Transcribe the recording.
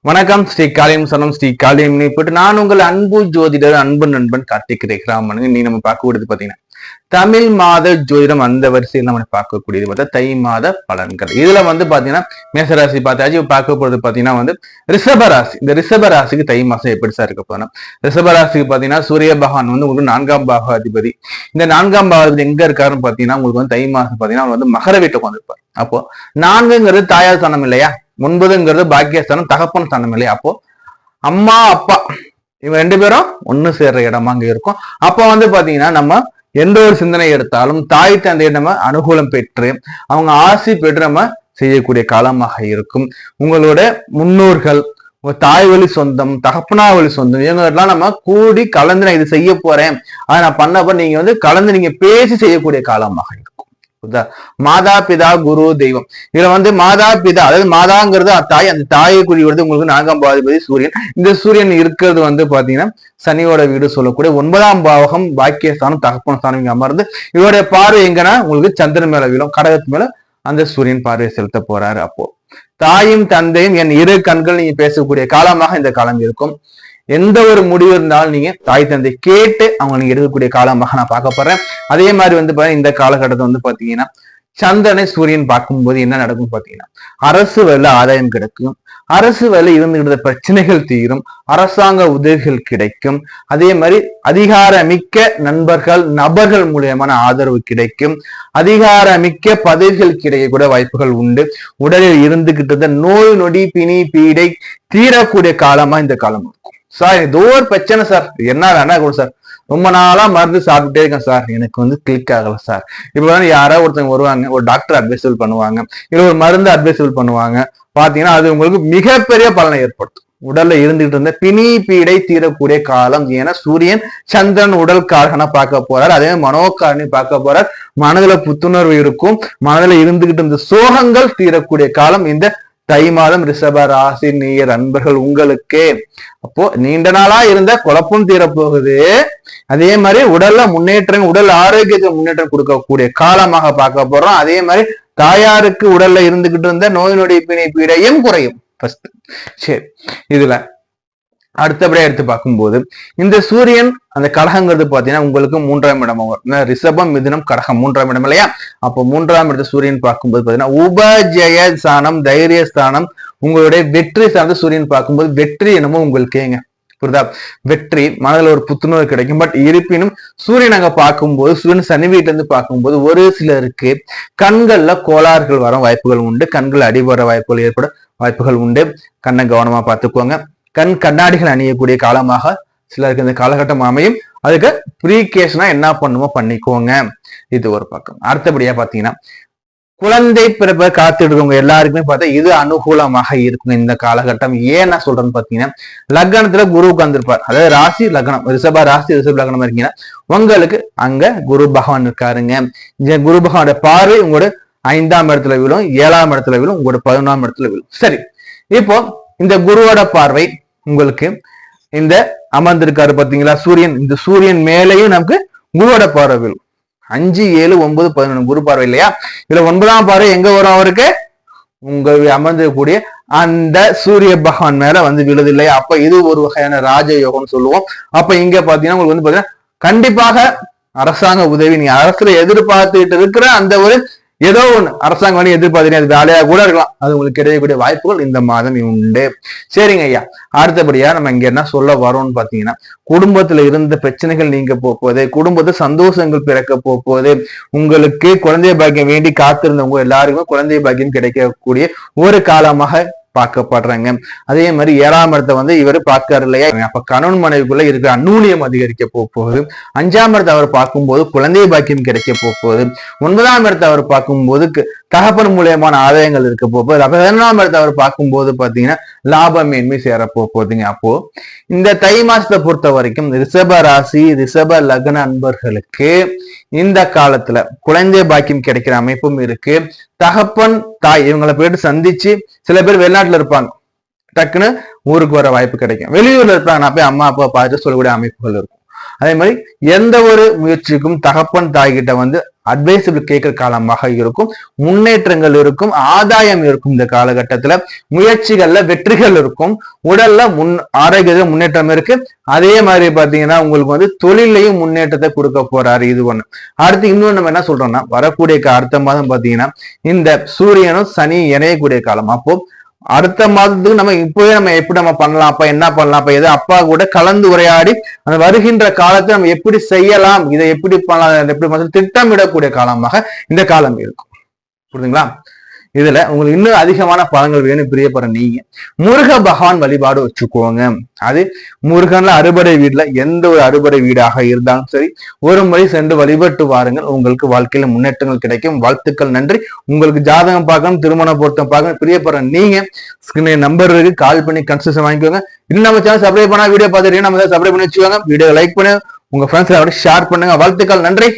வணக்கம். ஸ்ரீ காளியம் சரணம். ஸ்ரீ காளியம் போட்டு நான் உங்கள் அன்பு ஜோதிடர் அன்பு நண்பன் கார்த்திக் ரேகராமன். நீ நம்ம பார்க்கக்கூடியது பாத்தீங்கன்னா தமிழ் மாத ஜோதிடம். அந்த வரிசையில் நம்ம பார்க்கக்கூடியது பார்த்தா தை மாத பலன்கள். இதுல பாத்தீங்கன்னா மேசராசி பார்த்தாச்சு. பார்க்க போறது பாத்தீங்கன்னா ரிஷபராசி. இந்த ரிஷபராசிக்கு தை மாசம் எப்படி சார் இருக்க போனா, ரிஷபராசிக்கு பாத்தீங்கன்னா சூரிய பகவான் உங்களுக்கு 4ஆம் பாகாதிபதி. இந்த 4ஆம் பாகாதிபதி எங்க இருக்காருன்னு பாத்தீங்கன்னா உங்களுக்கு தை மாசம் பாத்தீங்கன்னா மகர வீட்டுக்கு வந்திருப்பார். அப்போ 4ங்கிறது தாயார் ஸ்தானம் இல்லையா, 9ங்கிறது பாக்கியஸ்தானம் தகப்பன் ஸ்தானம் இல்லையா. அப்போ அம்மா அப்பா இவங்க 2 பேரும் ஒண்ணு சேர்ற இடமா அங்க இருக்கும். அப்ப பாத்தீங்கன்னா நம்ம எந்த ஒரு சிந்தனை எடுத்தாலும் தாய் தந்தையை நம்ம அனுகூலம் பெற்று அவங்க ஆசி பெற்று நம்ம செய்யக்கூடிய காலமாக இருக்கும். உங்களோட முன்னோர்கள், உங்க தாய் வழி சொந்தம், தகப்பனா வழி சொந்தம், இவங்கெல்லாம் நம்ம கூடி கலந்து நான் இது செய்ய போறேன், அதை நான் பண்ணப்ப நீங்க கலந்து நீங்க பேசி செய்யக்கூடிய காலமாக இருக்கும். மாதா பிதா குரு தெய்வம். இதுல மாதா பிதா, அதாவது மாதாங்கிறது தாய், அந்த தாயை குறிக்கிறது உங்களுக்கு 4ஆம் பாகாதிபதி சூரியன். இந்த சூரியன் இருக்கிறது பாத்தீங்கன்னா சனியோட வீடு சொல்லக்கூடிய 9ஆம் பாவகம் பாக்கியஸ்தானம் தகப்பன ஸ்தானம் இங்க அமர்ந்து இவருடைய பார்வை எங்கன்னா உங்களுக்கு சந்திரன் மேல விழும், கடகத்து மேல அந்த சூரியன் பார்வையை செலுத்த போறாரு. அப்போ தாயும் தந்தையும் என் 2 கண்கள் நீங்க பேசக்கூடிய காலமாக இந்த காலம் இருக்கும். எந்த ஒரு முடிவு இருந்தாலும் நீங்க தாய் தந்தை கேட்டு அவங்க நீங்க எடுக்கக்கூடிய காலமாக நான் பார்க்க போறேன். அதே மாதிரி இந்த காலகட்டத்தை பாத்தீங்கன்னா சந்திரனை சூரியன் பார்க்கும்போது என்ன நடக்கும் பாத்தீங்கன்னா அரசு வேலை ஆதாயம் கிடைக்கும், அரசு வேலை இருந்துகிட்ட பிரச்சனைகள் தீரும், அரசாங்க உதவிகள் கிடைக்கும். அதே மாதிரி அதிகாரமிக்க நபர்கள் மூலியமான ஆதரவு கிடைக்கும், அதிகாரமிக்க பதவிகள் கிடைக்கக்கூடிய வாய்ப்புகள் உண்டு. உடலில் இருந்துகிட்டு நோய் நொடி பிணி பீடை தீரக்கூடிய காலமா இந்த காலம் இருக்கும். சார் ஏதோ ஒரு பிரச்சனை சார், என்ன வேணா கூட சார், ரொம்ப நாளா மருந்து சாப்பிட்டுட்டே இருக்கேன் சார், எனக்கு கிளிக் ஆகல சார். இப்ப யாராவது ஒருத்தவங்க வருவாங்க, ஒரு டாக்டர் அட்வைசபிள் பண்ணுவாங்க, இல்ல ஒரு மருந்து அட்வைசபிள் பண்ணுவாங்க. பாத்தீங்கன்னா அது உங்களுக்கு மிகப்பெரிய பலனை ஏற்படுத்தும். உடல்ல இருந்துகிட்டு இருந்த பிணி பீடை தீரக்கூடிய காலம். ஏன்னா சூரியன் சந்திரன் உடல் காரகனா பார்க்க போறார், அதே மனோகாரனை பார்க்க போறார். மனதுல புத்துணர்வு இருக்கும், மனதுல இருந்துகிட்டு இருந்த சோகங்கள் தீரக்கூடிய காலம் இந்த தை மாதம். ரிஷப ராசி நேயர் அன்பர்கள் உங்களுக்கு அப்போ நீண்ட நாளா இருந்த குழப்பம் தீரப்போகுது. அதே மாதிரி உடல்ல முன்னேற்றம், உடல் ஆரோக்கியத்தை முன்னேற்றம் கொடுக்கக்கூடிய காலமாக பார்க்க போறோம். அதே மாதிரி தாயாருக்கு உடல்ல இருந்துகிட்டு இருந்த நோய் நொடி பிணை பீடையும் குறையும். சரி, இதுல அடுத்தபடியா எடுத்து பார்க்கும்போது இந்த சூரியன் அந்த கடகங்கிறது பாத்தீங்கன்னா உங்களுக்கு 3ஆம் இடம் வரும். ரிஷபம் மிதுனம் கடகம் 3ஆம் இடம் இல்லையா. அப்போ 3ஆம் இடத்த சூரியன் பார்க்கும்போது பாத்தீங்கன்னா உபஜய ஸ்தானம், தைரிய ஸ்தானம், உங்களுடைய வெற்றி சார்ந்த சூரியன் பார்க்கும்போது வெற்றி என்னமோ உங்களுக்கேங்க, புரியுதா? வெற்றி, மனதில் ஒரு புத்துணர்வு கிடைக்கும். பட் இருப்பினும் சூரியன் அங்க பார்க்கும்போது, சூரியன் சனி வீட்டுல இருந்து பார்க்கும்போது ஒரு சிலருக்கு கண்கள்ல கோளாறுகள் வர வாய்ப்புகள் உண்டு, கண்கள் அடிபட வாய்ப்புகள் ஏற்பட வாய்ப்புகள் உண்டு. கண்ணை கவனமா பார்த்துக்கோங்க. கண்ணாடிகள் அணியக்கூடிய காலமாக சிலருக்கு இந்த காலகட்டம் அமையும். அதுக்கு ப்ரீகேஷனா என்ன பண்ணுமோ பண்ணிக்கோங்க. இது ஒரு பக்கம். அடுத்தபடியா பாத்தீங்கன்னா குழந்தை பிறப்பை காத்துடுறவங்க எல்லாருக்குமே பார்த்தா இது அனுகூலமாக இருக்கும் இந்த காலகட்டம். ஏன் நான் சொல்றேன்னு பாத்தீங்கன்னா லக்னத்துல குரு உட்கார்ந்துருப்பார், அதாவது ராசி லக்னம், ரிஷப ராசி ரிஷப லக்னம் இருக்கீங்கன்னா உங்களுக்கு அங்க குரு பகவான் இருக்காருங்க. குரு பகவானோட பார்வை உங்களோட 5ஆம் இடத்துல விழும், 7ஆம் இடத்துல விழும், உங்களோட 11ஆம் இடத்துல விழும். சரி, இப்போ இந்த குருவோட பார்வை உங்களுக்கு இந்த அமர்ந்திருக்காரு பாத்தீங்களா சூரியன், இந்த சூரியன் மேலேயும் நமக்கு குருவோட பார்வை விழும். 5, 7, 9, 11 குரு பார்வை இல்லையா. இதுல 9ஆம் பார்வை எங்க வரும் அவருக்கு, உங்க அமர்ந்திருக்கக்கூடிய அந்த சூரிய பகவான் மேல விழுது இல்லையா. அப்ப இது ஒரு வகையான ராஜயோகம்னு சொல்லுவோம். அப்ப இங்க பாத்தீங்கன்னா உங்களுக்கு பாத்தீங்கன்னா கண்டிப்பாக அரசாங்க உதவி, நீங்க அரசுல எதிர்பார்த்துட்டு இருக்கிற அந்த ஒரு ஏதோ ஒண்ணு அரசாங்கம் எதிர்பார்த்தீங்கன்னா அது வேலையா கூட இருக்கலாம், அது உங்களுக்கு கிடைக்கக்கூடிய வாய்ப்புகள் இந்த மாதம் உண்டு. சரிங்க ஐயா. அடுத்தபடியா நம்ம இங்க என்ன சொல்ல வரோம்னு பாத்தீங்கன்னா குடும்பத்துல இருந்த பிரச்சனைகள் நீங்க போகுது, குடும்பத்துல சந்தோஷங்கள் பிறக்க போகுது. உங்களுக்கு குழந்தை பாக்கியம் வேண்டி காத்திருந்தவங்க எல்லாருக்குமே குழந்தை பாக்கியம் கிடைக்கக்கூடிய ஒரு காலமாக பார்க்கப்படுறாங்க. அதே மாதிரி 7ஆம் இடத்தை இவர் பார்க்காரு இல்லையா. அப்ப கணவன் மனைவிக்குள்ள இருக்கிற அந்நூன்யம் அதிகரிக்க போகுது. 5ஆம் இடத்தை அவர் பார்க்கும்போது குழந்தை பாக்கியம் கிடைக்க போகுது. 9ஆம் இடத்தை அவர் பார்க்கும்போது தகப்பன் மூலியமான ஆதாயங்கள் இருக்க போகுது. 11ஆம் இடத்தை அவர் பார்க்கும்போது பாத்தீங்கன்னா லாபமேன்மை சேர போகுதுங்க. அப்போ இந்த தை மாசத்தை பொறுத்த வரைக்கும் ரிஷப ராசி ரிஷப லக்ன அன்பர்களுக்கு இந்த காலத்துல குழந்தை பாக்கியம் கிடைக்கிற அமைப்பும் இருக்கு. தகப்பன் தாய் இவங்களை போயிட்டு சந்திச்சு, சில பேர் வெளிநாட்டுல இருப்பாங்க, டக்குன்னு ஊருக்கு வர வாய்ப்பு கிடைக்கும். வெளியூர்ல இருப்பாங்க, நான் போய் அம்மா அப்பா பார்த்துட்டு சொல்லக்கூடிய அமைப்புகள் இருக்கும். அதே மாதிரி எந்த ஒரு முயற்சிக்கும் தகப்பன் தாய்கிட்ட அட்வைசபிள் கேட்கிற காலமாக இருக்கும். முன்னேற்றங்கள் இருக்கும், ஆதாயம் இருக்கும். இந்த காலகட்டத்துல முயற்சிகள்ல வெற்றிகள் இருக்கும், உடல்ல ஆரோக்கியத்துல முன்னேற்றம் இருக்கு. அதே மாதிரி பாத்தீங்கன்னா உங்களுக்கு வந்து தொழிலையும் முன்னேற்றத்தை கொடுக்க போறாரு. இது ஒண்ணு. அடுத்து இன்னொன்னு நம்ம என்ன சொல்றோம்னா, வரக்கூடிய அடுத்த மாதம் பாத்தீங்கன்னா இந்த சூரியனும் சனி இணையக்கூடிய காலம். அப்போ அடுத்த மாதத்துக்கு நம்ம இப்பவே நம்ம எப்படி நம்ம பண்ணலாம், அப்ப என்ன பண்ணலாம், அப்ப எது அப்பா கூட கலந்து உரையாடி அந்த வருகின்ற காலத்தை நம்ம எப்படி செய்யலாம், இதை எப்படி பண்ணலாம், எப்படி திட்டமிடக்கூடிய காலமாக இந்த காலம் இருக்கும். புரியுதுங்களா? இதுல உங்களுக்கு இன்னும் அதிகமான பலன்கள் வேணும் பிரியப்படுற நீங்க முருக பகவான் வழிபாடு வச்சுக்கோங்க. அது முருகன்ல அறுபடை வீடுல எந்த ஒரு அறுபடை வீடாக இருந்தாலும் சரி, ஒரு முறை சென்று வழிபட்டு வாருங்கள். உங்களுக்கு வாழ்க்கையில முன்னேற்றங்கள் கிடைக்கும். வாழ்த்துக்கள், நன்றி. உங்களுக்கு ஜாதகம் பார்க்கணும், திருமண பொருத்தம் பார்க்கணும் பிரியப்படுற நீங்க ஸ்கிரீன் நம்பர் இருக்கு, கால் பண்ணி கன்சல்டேஷன் வாங்கிக்கோங்க. இன்னும் நம்ம சேனல் சப்ஸ்கிரைப் பண்ணா வீடியோ பார்த்துட்டீங்கன்னா நம்ம சப்ஸ்கிரைப் பண்ணி வச்சுக்கோங்க. வீடியோ லைக் பண்ணி உங்க ஃப்ரெண்ட்ஸ் ஷேர் பண்ணுங்க. வாழ்த்துக்கள், நன்றி.